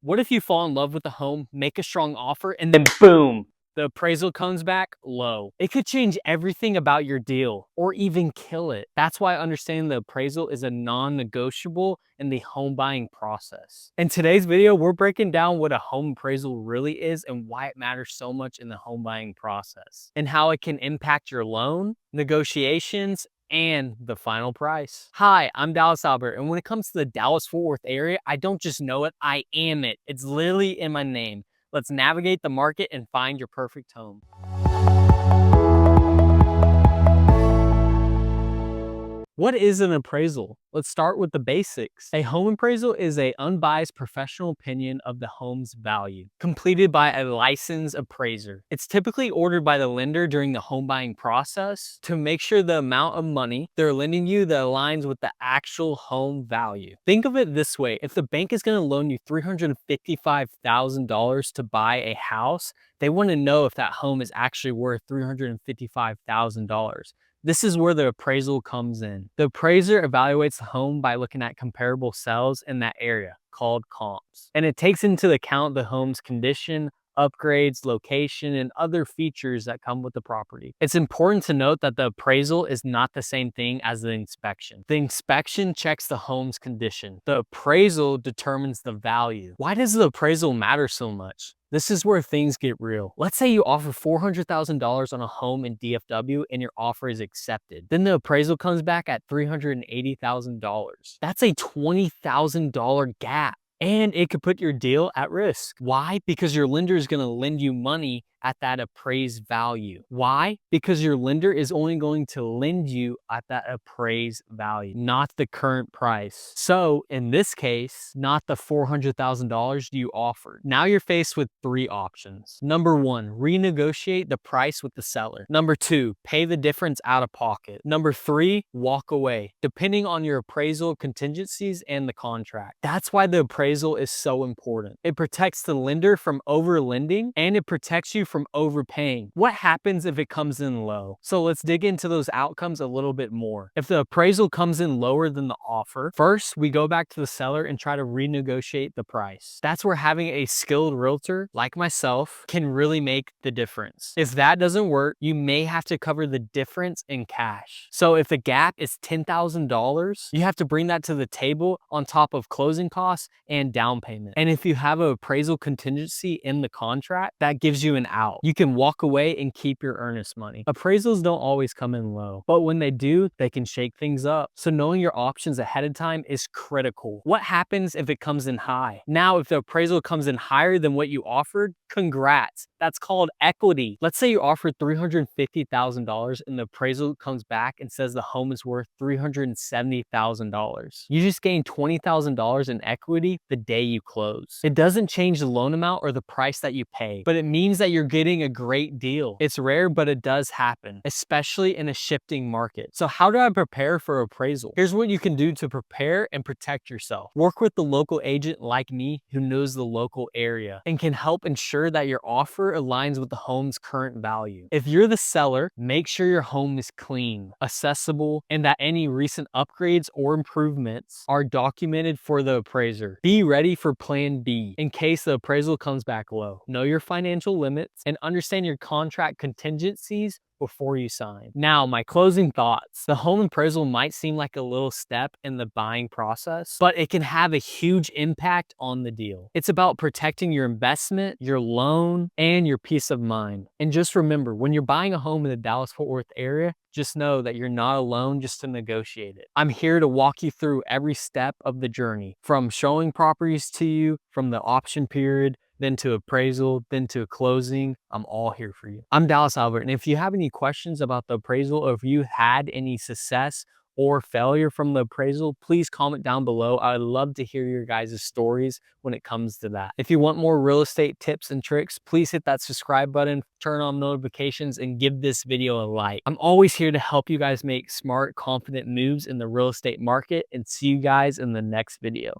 What if you fall in love with the home, make a strong offer, and then boom, the appraisal comes back low? It could change everything about your deal or even kill it. That's why understanding the appraisal is a non-negotiable in the home buying process. In today's video, we're breaking down what a home appraisal really is and why it matters so much in the home buying process and how it can impact your loan, negotiations, and the final price. Hi, I'm Dallas Albert, and when it comes to the Dallas-Fort Worth area, I don't just know it, I am it. It's literally in my name. Let's navigate the market and find your perfect home. What is an appraisal? Let's start with the basics. A home appraisal is an unbiased professional opinion of the home's value, completed by a licensed appraiser. It's typically ordered by the lender during the home buying process to make sure the amount of money they're lending you that aligns with the actual home value. Think of it this way: if the bank is going to loan you $355,000 to buy a house, they want to know if that home is actually worth $355,000. This is where the appraisal comes in. The appraiser evaluates the home by looking at comparable sales in that area, called comps. And it takes into account the home's condition, upgrades, location, and other features that come with the property. It's important to note that the appraisal is not the same thing as the inspection. The inspection checks the home's condition. The appraisal determines the value. Why does the appraisal matter so much? This is where things get real. Let's say you offer $400,000 on a home in DFW and your offer is accepted. Then the appraisal comes back at $380,000. That's a $20,000 gap. And it could put your deal at risk. Why? Because your lender is going to lend you money at that appraised value. Why? Because your lender is only going to lend you at that appraised value, not the current price. So in this case, not the $400,000 you offered. Now you're faced with three options. Number one, renegotiate the price with the seller. Number two, pay the difference out of pocket. Number three, walk away, depending on your appraisal contingencies and the contract. That's why the appraisal is so important. It protects the lender from over-lending and it protects you from overpaying. What happens if it comes in low? So let's dig into those outcomes a little bit more. If the appraisal comes in lower than the offer, first we go back to the seller and try to renegotiate the price. That's where having a skilled realtor like myself can really make the difference. If that doesn't work, you may have to cover the difference in cash. So if the gap is $10,000, you have to bring that to the table on top of closing costs and down payment. And if you have an appraisal contingency in the contract, that gives you an out. You can walk away and keep your earnest money. Appraisals don't always come in low, but when they do, they can shake things up. So knowing your options ahead of time is critical. What happens if it comes in high? Now, if the appraisal comes in higher than what you offered, congrats. That's called equity. Let's say you offered $350,000 and the appraisal comes back and says the home is worth $370,000. You just gained $20,000 in equity the day you close. It doesn't change the loan amount or the price that you pay, but it means that you're getting a great deal. It's rare, but it does happen, especially in a shifting market. So how do I prepare for appraisal? Here's what you can do to prepare and protect yourself. Work with the local agent like me who knows the local area and can help ensure that your offer aligns with the home's current value. If you're the seller, make sure your home is clean, accessible, and that any recent upgrades or improvements are documented for the appraiser. Be ready for plan B in case the appraisal comes back low. Know your financial limits and understand your contract contingencies before you sign. Now, my closing thoughts. The home appraisal might seem like a little step in the buying process, but it can have a huge impact on the deal. It's about protecting your investment, your loan, and your peace of mind. And just remember, when you're buying a home in the Dallas-Fort Worth area, just know that you're not alone just to negotiate it. I'm here to walk you through every step of the journey, from showing properties to you, from the option period, then to appraisal, then to closing. I'm all here for you. I'm Dallas Albert, and if you have any questions about the appraisal or if you had any success or failure from the appraisal, please comment down below. I'd love to hear your guys' stories when it comes to that. If you want more real estate tips and tricks, please hit that subscribe button, turn on notifications, and give this video a like. I'm always here to help you guys make smart, confident moves in the real estate market, and see you guys in the next video.